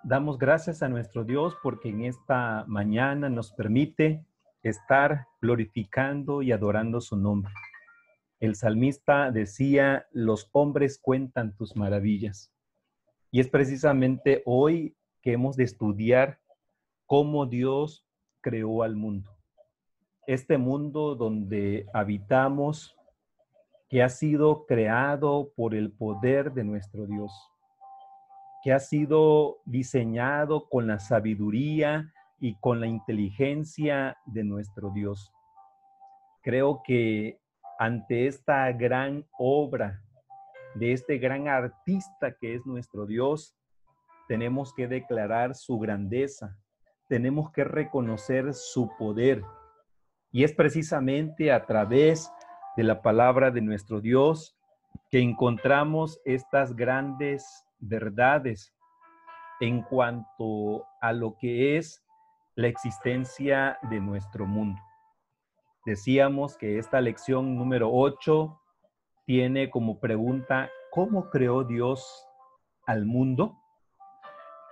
Damos gracias a nuestro Dios porque en esta mañana nos permite estar glorificando y adorando su nombre. El salmista decía, los hombres cuentan tus maravillas. Y es precisamente hoy que hemos de estudiar cómo Dios creó al mundo. Este mundo donde habitamos, que ha sido creado por el poder de nuestro Dios, que ha sido diseñado con la sabiduría y con la inteligencia de nuestro Dios. Creo que ante esta gran obra de este gran artista que es nuestro Dios, tenemos que declarar su grandeza, tenemos que reconocer su poder. Y es precisamente a través de la palabra de nuestro Dios que encontramos estas grandes verdades en cuanto a lo que es la existencia de nuestro mundo. Decíamos que esta lección número 8 tiene como pregunta, ¿cómo creó Dios al mundo?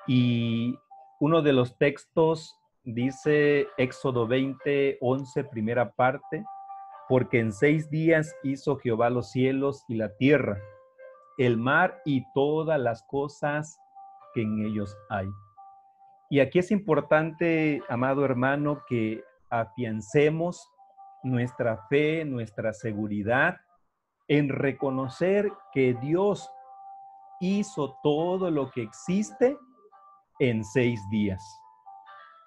Y uno de los textos dice Éxodo 20:11, primera parte, porque en 6 días hizo Jehová los cielos y la tierra, el mar y todas las cosas que en ellos hay. Y aquí es importante, amado hermano, que afiancemos nuestra fe, nuestra seguridad en reconocer que Dios hizo todo lo que existe en 6 días.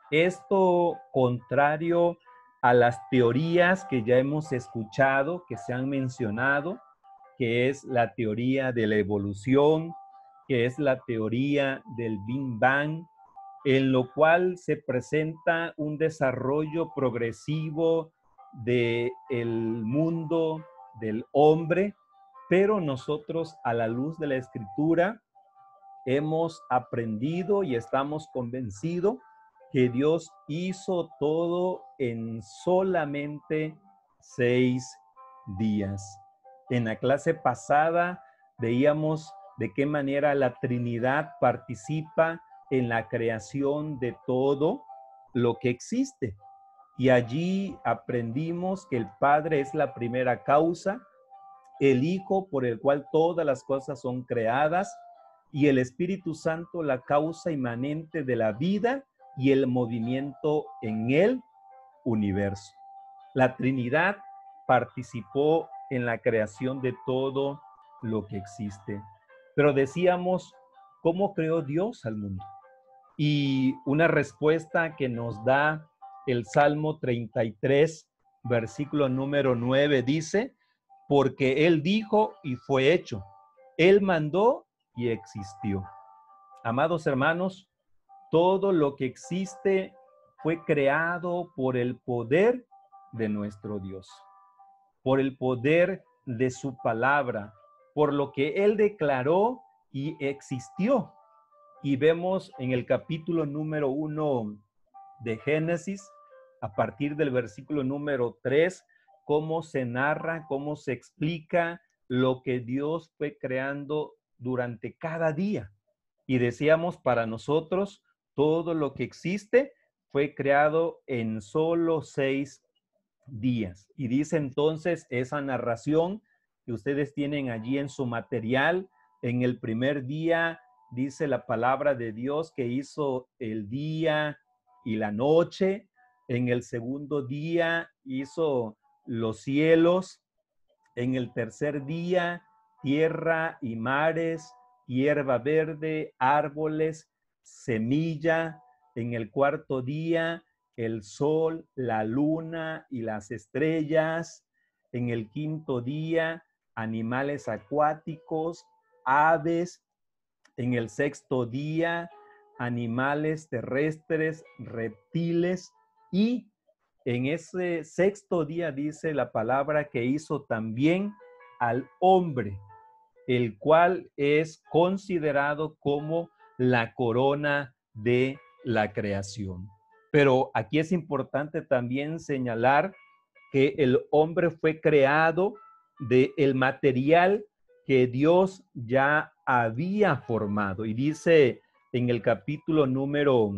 Esto contrario a las teorías que ya hemos escuchado, que se han mencionado, que es la teoría de la evolución, que es la teoría del Big Bang, en lo cual se presenta un desarrollo progresivo del mundo, del hombre, pero nosotros a la luz de la Escritura hemos aprendido y estamos convencidos que Dios hizo todo en solamente 6 días. En la clase pasada veíamos de qué manera la Trinidad participa en la creación de todo lo que existe. Y allí aprendimos que el Padre es la primera causa, el Hijo por el cual todas las cosas son creadas, y el Espíritu Santo la causa inmanente de la vida y el movimiento en el universo. La Trinidad participó en la creación de todo lo que existe. Pero decíamos, ¿cómo creó Dios al mundo? Y una respuesta que nos da el Salmo 33, versículo número 9, dice, porque Él dijo y fue hecho. Él mandó y existió. Amados hermanos, todo lo que existe fue creado por el poder de nuestro Dios, por el poder de su palabra, por lo que Él declaró y existió. Y vemos en el capítulo número 1 de Génesis, a partir del versículo número 3, cómo se narra, cómo se explica lo que Dios fue creando durante cada día. Y decíamos, para nosotros, todo lo que existe fue creado en solo 6 días. Y dice entonces esa narración que ustedes tienen allí en su material, en el primer día dice la palabra de Dios que hizo el día y la noche. En el segundo día hizo los cielos. En el tercer día, tierra y mares, hierba verde, árboles, semilla. En el cuarto día, el sol, la luna y las estrellas. En el quinto día, animales acuáticos, aves. En el sexto día, animales terrestres, reptiles, y en ese sexto día dice la palabra que hizo también al hombre, el cual es considerado como la corona de la creación. Pero aquí es importante también señalar que el hombre fue creado del material que Dios ya había formado. Y dice en el capítulo número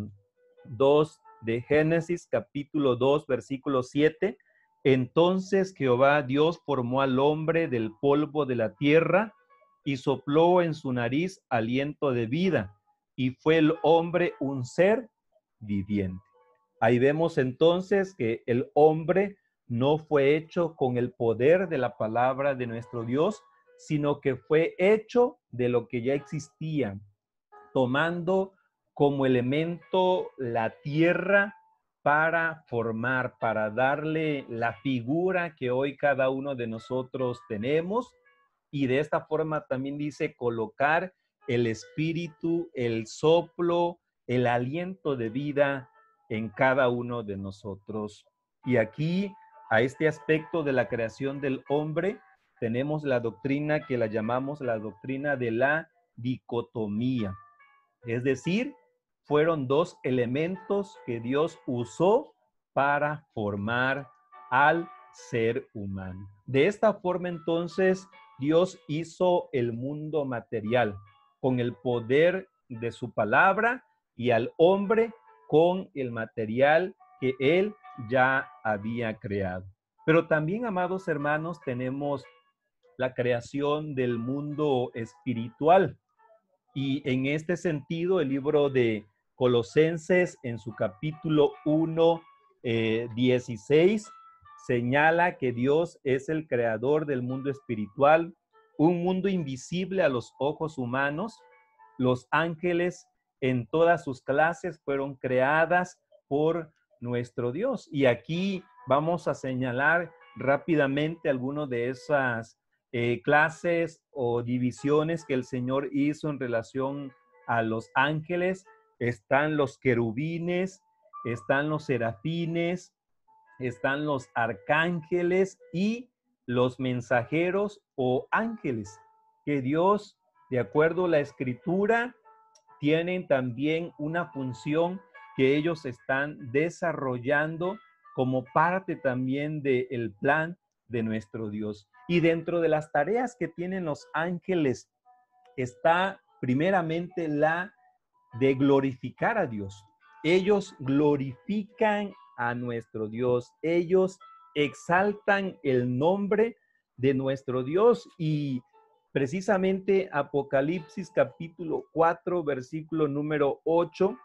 2 de Génesis, capítulo 2, versículo 7. Entonces Jehová Dios formó al hombre del polvo de la tierra y sopló en su nariz aliento de vida, y fue el hombre un ser viviente. Ahí vemos entonces que el hombre no fue hecho con el poder de la palabra de nuestro Dios, sino que fue hecho de lo que ya existía, tomando como elemento la tierra para formar, para darle la figura que hoy cada uno de nosotros tenemos. Y de esta forma también dice colocar el espíritu, el soplo, el aliento de vida en cada uno de nosotros. Y aquí, a este aspecto de la creación del hombre, tenemos la doctrina que la llamamos la doctrina de la dicotomía. Es decir, fueron dos elementos que Dios usó para formar al ser humano. De esta forma, entonces, Dios hizo el mundo material con el poder de su palabra y al hombre con el material que él ya había creado. Pero también, amados hermanos, tenemos la creación del mundo espiritual. Y en este sentido, el libro de Colosenses, en su capítulo 1, 16, señala que Dios es el creador del mundo espiritual, un mundo invisible a los ojos humanos. Los ángeles en todas sus clases fueron creadas por nuestro Dios. Y aquí vamos a señalar rápidamente algunas de esas clases o divisiones que el Señor hizo en relación a los ángeles. Están los querubines, están los serafines, están los arcángeles y los mensajeros o ángeles, que Dios, de acuerdo a la escritura, tienen también una función que ellos están desarrollando como parte también del plan de nuestro Dios. Y dentro de las tareas que tienen los ángeles está primeramente la de glorificar a Dios. Ellos glorifican a nuestro Dios. Ellos exaltan el nombre de nuestro Dios. Y precisamente Apocalipsis capítulo 4, versículo número 8,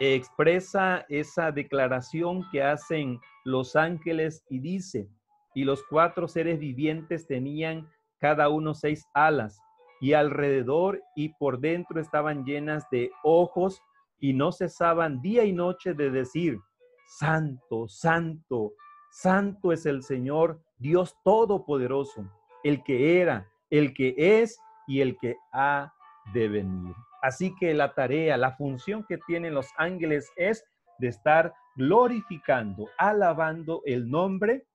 expresa esa declaración que hacen los ángeles y dice: y los cuatro seres vivientes tenían cada uno 6 alas, y alrededor y por dentro estaban llenas de ojos, y no cesaban día y noche de decir: Santo, santo, santo es el Señor, Dios Todopoderoso, el que era, el que es y el que ha de venir. Así que la tarea, la función que tienen los ángeles es de estar glorificando, alabando el nombre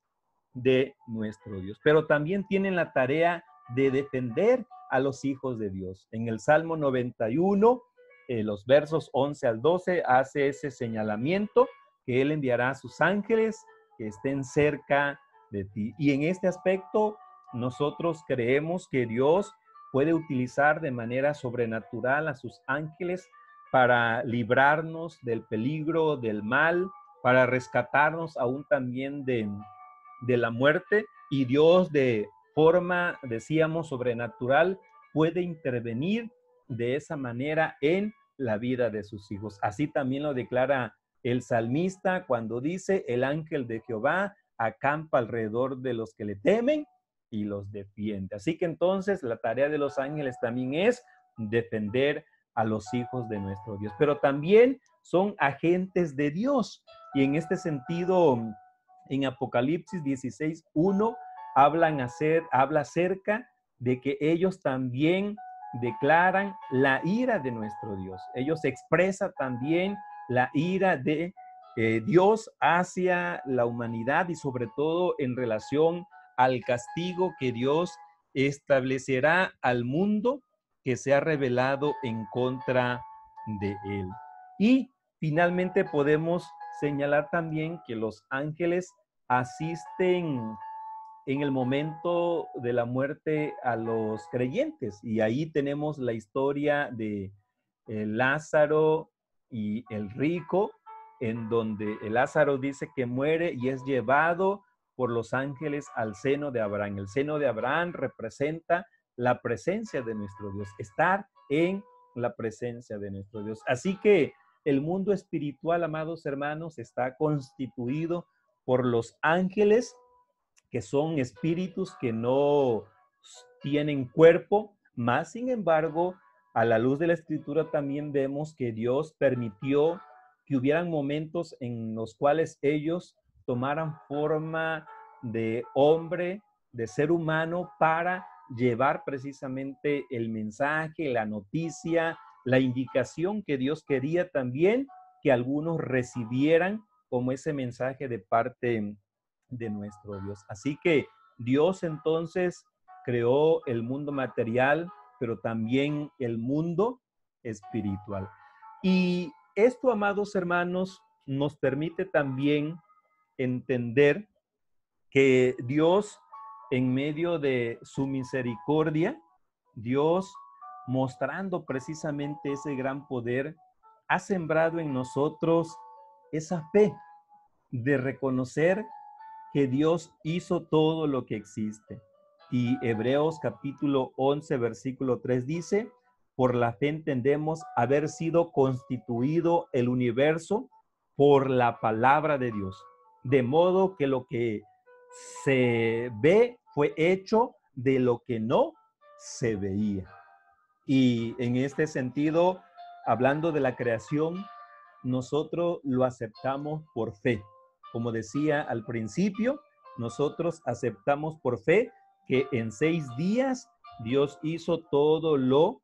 de nuestro Dios. Pero también tienen la tarea de defender a los hijos de Dios. En el Salmo 91, los versos 11 al 12, hace ese señalamiento que Él enviará a sus ángeles que estén cerca de ti. Y en este aspecto, nosotros creemos que Dios puede utilizar de manera sobrenatural a sus ángeles para librarnos del peligro, del mal, para rescatarnos aún también de la muerte. Y Dios, de forma, decíamos, sobrenatural, puede intervenir de esa manera en la vida de sus hijos. Así también lo declara el salmista cuando dice: el ángel de Jehová acampa alrededor de los que le temen y los defiende. Así que entonces la tarea de los ángeles también es defender a los hijos de nuestro Dios, pero también son agentes de Dios. Y en este sentido, en Apocalipsis 16:1 habla acerca de que ellos también declaran la ira de nuestro Dios. Ellos expresan también la ira de Dios hacia la humanidad y sobre todo en relación al castigo que Dios establecerá al mundo que se ha rebelado en contra de él. Y finalmente podemos señalar también que los ángeles asisten en el momento de la muerte a los creyentes. Y ahí tenemos la historia de Lázaro y el rico, en donde el Lázaro dice que muere y es llevado por los ángeles al seno de Abraham. El seno de Abraham representa la presencia de nuestro Dios, estar en la presencia de nuestro Dios. Así que el mundo espiritual, amados hermanos, está constituido por los ángeles, que son espíritus que no tienen cuerpo, más sin embargo, a la luz de la Escritura también vemos que Dios permitió que hubieran momentos en los cuales ellos tomaran forma de hombre, de ser humano, para llevar precisamente el mensaje, la noticia, la indicación que Dios quería también que algunos recibieran como ese mensaje de parte de nuestro Dios. Así que Dios entonces creó el mundo material, pero también el mundo espiritual. Y esto, amados hermanos, nos permite también entender que Dios, en medio de su misericordia, Dios, mostrando precisamente ese gran poder, ha sembrado en nosotros esa fe de reconocer que Dios hizo todo lo que existe. Y Hebreos capítulo 11, versículo 3 dice, por la fe entendemos haber sido constituido el universo por la palabra de Dios, de modo que lo que se ve fue hecho de lo que no se veía. Y en este sentido, hablando de la creación, nosotros lo aceptamos por fe. Como decía al principio, nosotros aceptamos por fe que en 6 días Dios hizo todo lo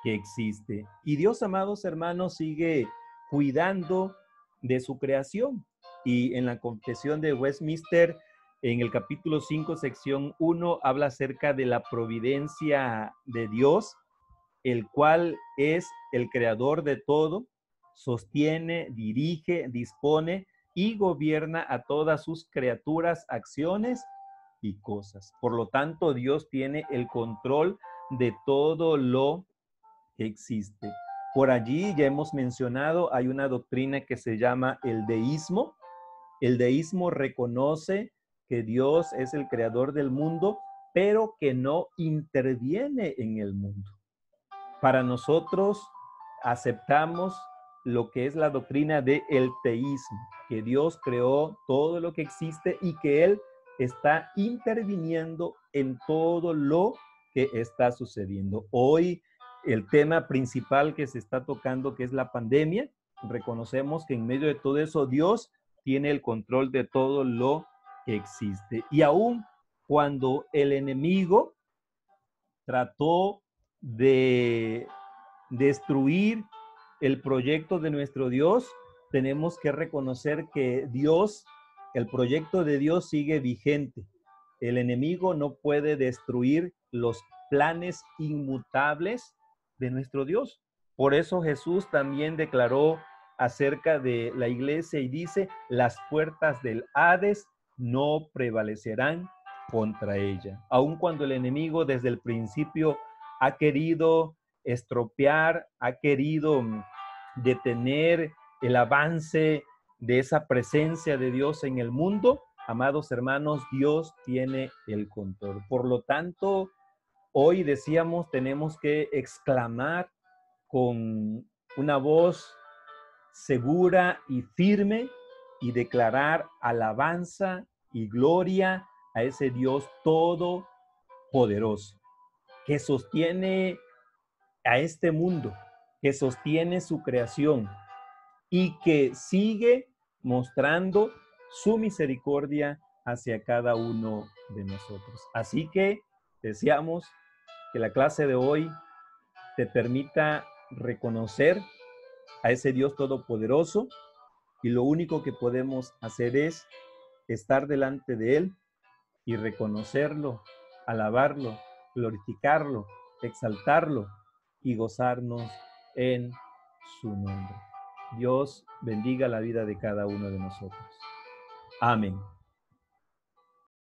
que existe. Y Dios, amados hermanos, sigue cuidando de su creación. Y en la Confesión de Westminster, en el capítulo 5, sección 1, habla acerca de la providencia de Dios, el cual es el creador de todo, sostiene, dirige, dispone y gobierna a todas sus criaturas, acciones y cosas. Por lo tanto, Dios tiene el control de todo lo que existe. Por allí ya hemos mencionado, hay una doctrina que se llama el deísmo. El deísmo reconoce que Dios es el creador del mundo, pero que no interviene en el mundo. Para nosotros aceptamos lo que es la doctrina del teísmo, que Dios creó todo lo que existe y que Él está interviniendo en todo lo que está sucediendo. Hoy el tema principal que se está tocando, que es la pandemia, reconocemos que en medio de todo eso Dios tiene el control de todo lo que existe. Y aún cuando el enemigo trató de destruir el proyecto de nuestro Dios, tenemos que reconocer que Dios, el proyecto de Dios sigue vigente. El enemigo no puede destruir los planes inmutables de nuestro Dios. Por eso Jesús también declaró acerca de la iglesia y dice, las puertas del Hades no prevalecerán contra ella. Aun cuando el enemigo desde el principio ha querido estropear, ha querido detener el avance de esa presencia de Dios en el mundo, amados hermanos, Dios tiene el control. Por lo tanto, hoy decíamos, tenemos que exclamar con una voz segura y firme y declarar alabanza y gloria a ese Dios todopoderoso que sostiene a este mundo, que sostiene su creación y que sigue mostrando su misericordia hacia cada uno de nosotros. Así que deseamos que la clase de hoy te permita reconocer a ese Dios todopoderoso y lo único que podemos hacer es estar delante de Él y reconocerlo, alabarlo, glorificarlo, exaltarlo y gozarnos en su nombre. Dios bendiga la vida de cada uno de nosotros. Amén.